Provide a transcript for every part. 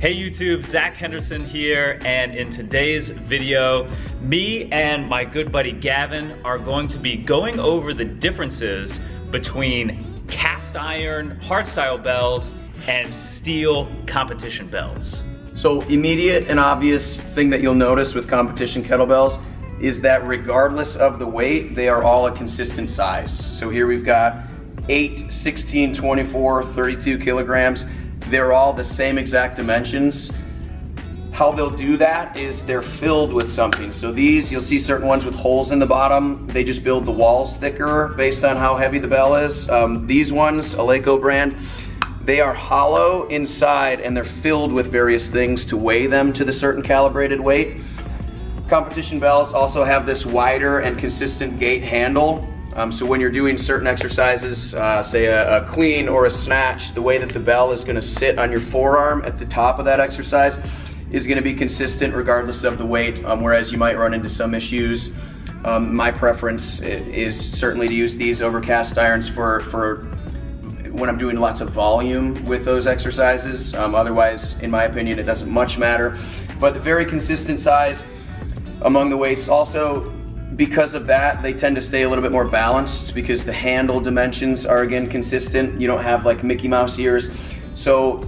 Hey YouTube, Zack Henderson here, and in today's video, me and my good buddy Gavin are going to be going over the differences between cast iron hardstyle bells and steel competition bells. So immediate and obvious thing that you'll notice with competition kettlebells is that regardless of the weight, they are all a consistent size. So here we've got 8, 16, 24, 32 kilograms. They're all the same exact dimensions. How they'll do that is they're filled with something. So these, you'll see certain ones with holes in the bottom. They just build the walls thicker based on how heavy the bell is. These ones, Eleiko brand, they are hollow inside and they're filled with various things to weigh them to the certain calibrated weight. Competition bells also have this wider and consistent gate handle. So when you're doing certain exercises, say a clean or a snatch, the way that the bell is going to sit on your forearm at the top of that exercise is going to be consistent regardless of the weight, whereas you might run into some issues. My preference is certainly to use these over cast irons for when I'm doing lots of volume with those exercises. Otherwise, in my opinion, it doesn't much matter. But the very consistent size among the weights. Also, because of that, they tend to stay a little bit more balanced because the handle dimensions are again consistent. You don't have like Mickey Mouse ears. So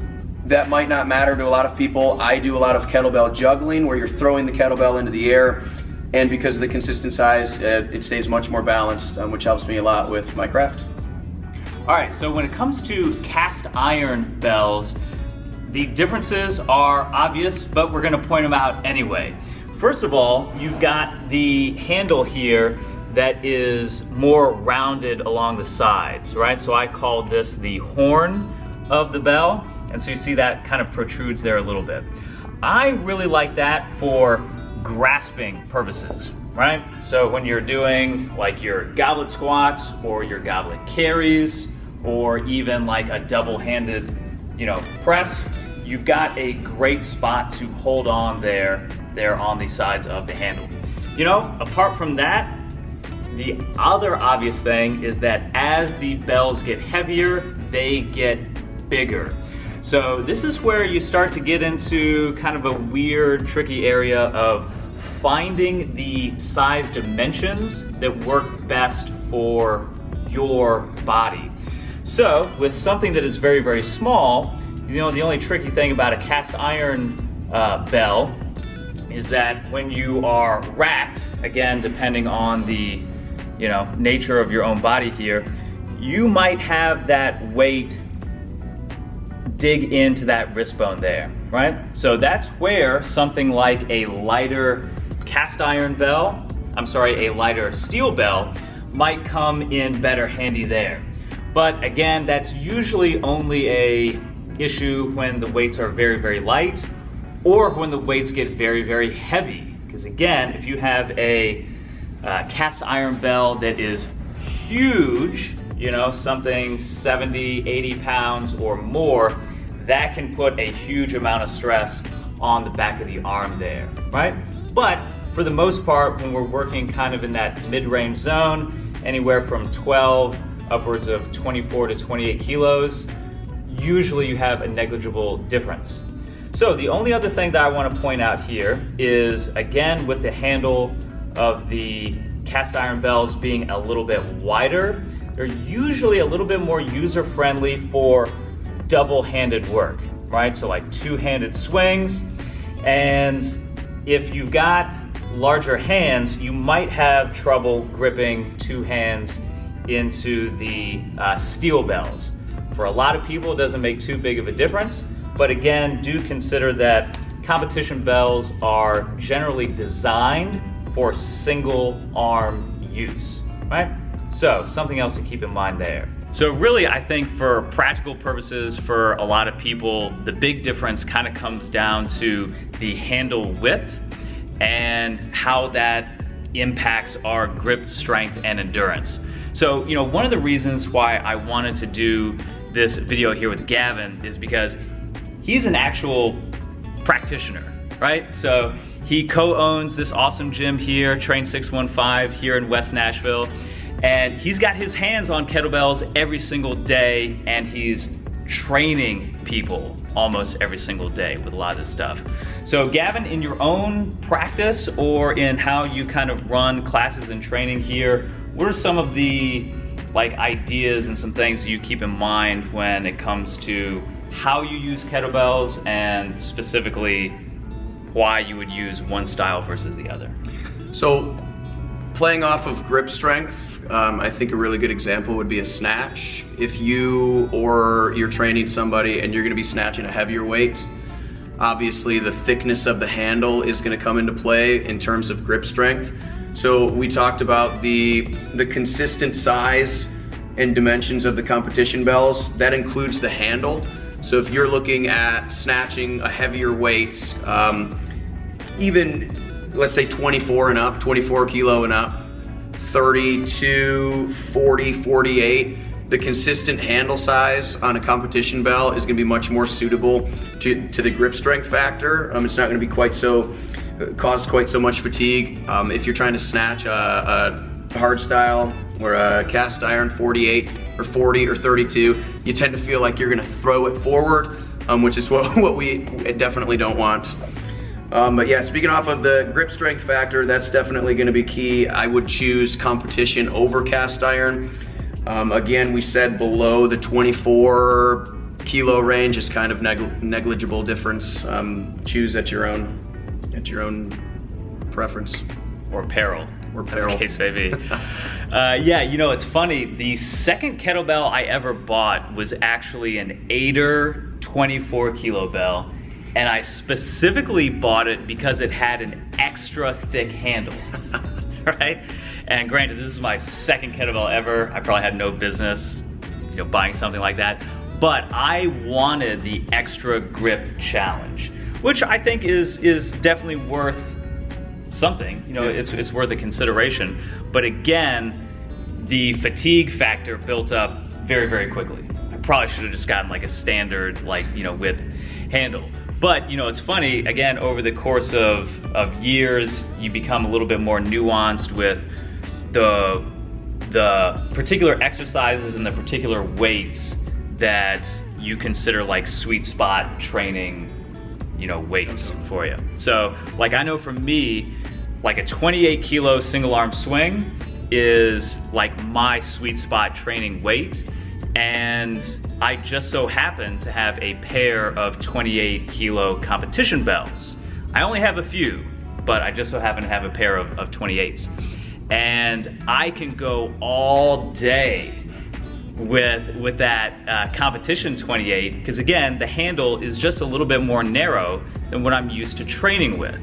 that might not matter to a lot of people. I do a lot of kettlebell juggling where you're throwing the kettlebell into the air, and because of the consistent size, it stays much more balanced, which helps me a lot with my craft. All right, so when it comes to cast iron bells, the differences are obvious, but we're gonna point them out anyway. First of all, you've got the handle here that is more rounded along the sides, right? So I call this the horn of the bell, and so you see that kind of protrudes there a little bit. I really like that for grasping purposes, right? So when you're doing like your goblet squats or your goblet carries, or even like a double-handed, press, you've got a great spot to hold on there on the sides of the handle. Apart from that, the other obvious thing is that as the bells get heavier, they get bigger. So this is where you start to get into kind of a weird, tricky area of finding the size dimensions that work best for your body. So with something that is very, very small, the only tricky thing about a cast iron bell is that when you are racked, again, depending on the nature of your own body here, you might have that weight dig into that wrist bone there, right? So that's where something like a lighter a lighter steel bell might come in better handy there. But again, that's usually only a issue when the weights are very, very light or when the weights get very, very heavy. Because again, if you have a cast iron bell that is huge, something 70, 80 pounds or more, that can put a huge amount of stress on the back of the arm there, right? But for the most part, when we're working kind of in that mid-range zone, anywhere from 12 upwards of 24 to 28 kilos, usually you have a negligible difference. So the only other thing that I want to point out here is, again, with the handle of the cast iron bells being a little bit wider, they're usually a little bit more user-friendly for double-handed work, right? So like two-handed swings, and if you've got larger hands, you might have trouble gripping two hands into the steel bells. For a lot of people, it doesn't make too big of a difference, but again, do consider that competition bells are generally designed for single arm use, right? So something else to keep in mind there. So really, I think for practical purposes, for a lot of people, the big difference kind of comes down to the handle width and how that impacts our grip strength and endurance. So, one of the reasons why I wanted to do this video here with Gavin is because he's an actual practitioner, right? So he co-owns this awesome gym here, Train 615 here in West Nashville. And he's got his hands on kettlebells every single day, and he's training people almost every single day with a lot of this stuff. So Gavin, in your own practice or in how you kind of run classes and training here, what are some of the ideas and some things you keep in mind when it comes to how you use kettlebells and specifically why you would use one style versus the other? So playing off of grip strength, I think a really good example would be a snatch. If you or you're training somebody and you're going to be snatching a heavier weight, obviously the thickness of the handle is going to come into play in terms of grip strength. So we talked about the consistent size and dimensions of the competition bells. That includes the handle. So if you're looking at snatching a heavier weight, even let's say 24 and up, 24 kilo and up, 32, 40, 48, the consistent handle size on a competition bell is going to be much more suitable to the grip strength factor. It's not going to be cause quite so much fatigue. If you're trying to snatch a hard style or a cast iron 48 or 40 or 32, you tend to feel like you're going to throw it forward, which is what we definitely don't want. But yeah, speaking off of the grip strength factor, that's definitely going to be key. I would choose competition over cast iron. Again, we said below the 24 kilo range is kind of negligible difference. Choose at your own preference. Or peril. Or peril. As the case may be. Yeah, it's funny. The second kettlebell I ever bought was actually an Aider 24 kilo bell. And I specifically bought it because it had an extra thick handle, right? And granted, this is my second kettlebell ever. I probably had no business, buying something like that. But I wanted the extra grip challenge, which I think is definitely worth something. It's worth a consideration. But again, the fatigue factor built up very, very quickly. I probably should have just gotten a standard, width handle. But it's funny, again, over the course of years, you become a little bit more nuanced with the particular exercises and the particular weights that you consider sweet spot training, weights for you. So I know for me, a 28 kilo single arm swing is my sweet spot training weight. And I just so happen to have a pair of 28 kilo competition bells. I only have a few, but I just so happen to have a pair of 28s. And I can go all day with that competition 28, because again, the handle is just a little bit more narrow than what I'm used to training with.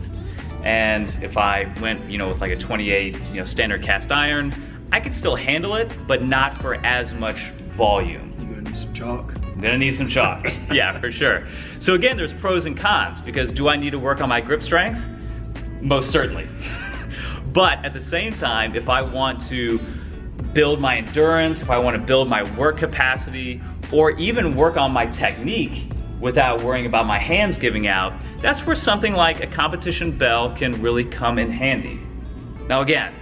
And if I went, with a 28, standard cast iron, I could still handle it, but not for as much volume. You're gonna need some chalk. I'm gonna need some chalk. Yeah, for sure. So again, there's pros and cons, because do I need to work on my grip strength? Most certainly. But at the same time, if I want to build my endurance, if I want to build my work capacity, or even work on my technique without worrying about my hands giving out, that's where something like a competition bell can really come in handy. Now again,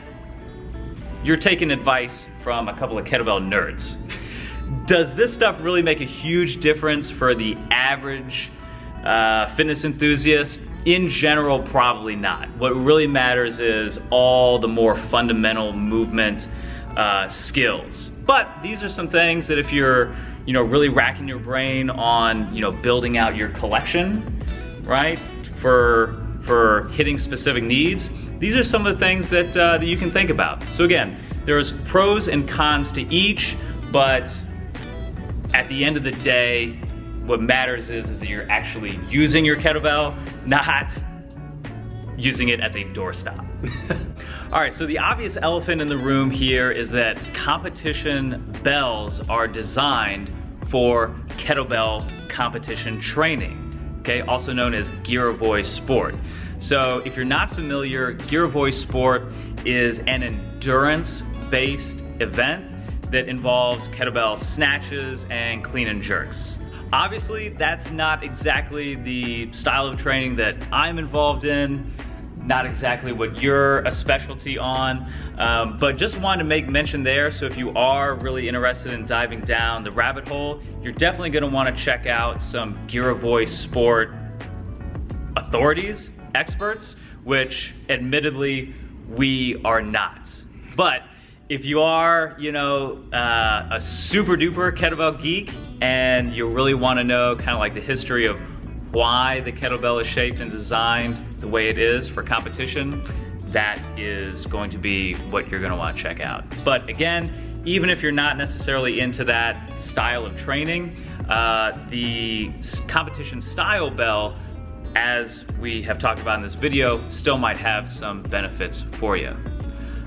you're taking advice from a couple of kettlebell nerds. Does this stuff really make a huge difference for the average fitness enthusiast? In general, probably not. What really matters is all the more fundamental movement skills. But these are some things that if you're really racking your brain on building out your collection, right, for hitting specific needs, these are some of the things that you can think about. So again, there's pros and cons to each, but at the end of the day, what matters is that you're actually using your kettlebell, not using it as a doorstop. All right, so the obvious elephant in the room here is that competition bells are designed for kettlebell competition training, okay, also known as Gyravoy Sport. So if you're not familiar, Gyravoy Sport is an endurance-based event that involves kettlebell snatches and clean and jerks. Obviously, that's not exactly the style of training that I'm involved in. not exactly what you're a specialty on, but just wanted to make mention there. So if you are really interested in diving down the rabbit hole, you're definitely going to want to check out some Girevoy Sport authorities, experts, which admittedly we are not. But if you are, you know, a super duper kettlebell geek and you really want to know kind of like the history of why the kettlebell is shaped and designed the way it is for competition, that is going to be what you're going to want to check out. But again, even if you're not necessarily into that style of training, the competition style bell, as we have talked about in this video, still might have some benefits for you.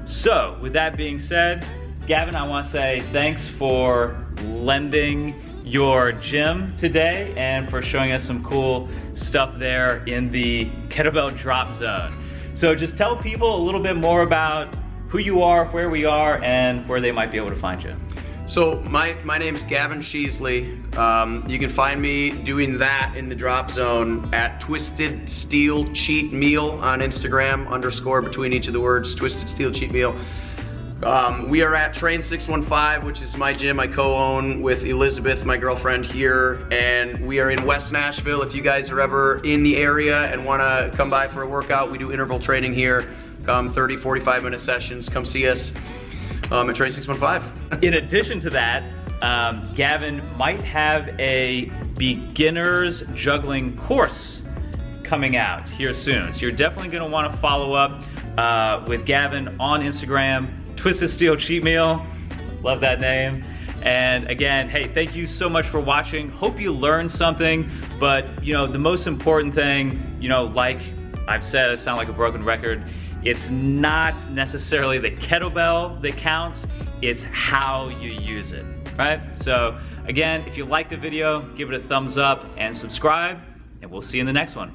So with that being said, Gavin, I want to say thanks for lending your gym today and for showing us some cool stuff there in the kettlebell drop zone. So just tell people a little bit more about who you are, where we are, and where they might be able to find you. So my name is Gavin Sheasley. You can find me doing that in the drop zone at Twisted Steel Cheat Meal on Instagram, _ between each of the words, Twisted Steel Cheat Meal. We are at Train 615, which is my gym I co-own with Elizabeth, my girlfriend here, and we are in West Nashville. If you guys are ever in the area and want to come by for a workout, we do interval training here, 30, 45-minute sessions. Come see us at Train 615. In addition to that, Gavin might have a beginner's juggling course coming out here soon. So you're definitely going to want to follow up with Gavin on Instagram, Twisted Steel Cheat Meal. Love that name. And again, hey, thank you so much for watching. Hope you learned something, but you know, the most important thing, you know, like I've said, I sound like a broken record, it's not necessarily the kettlebell that counts, it's how you use it, right? So again, if you like the video, give it a thumbs up and subscribe, and we'll see you in the next one.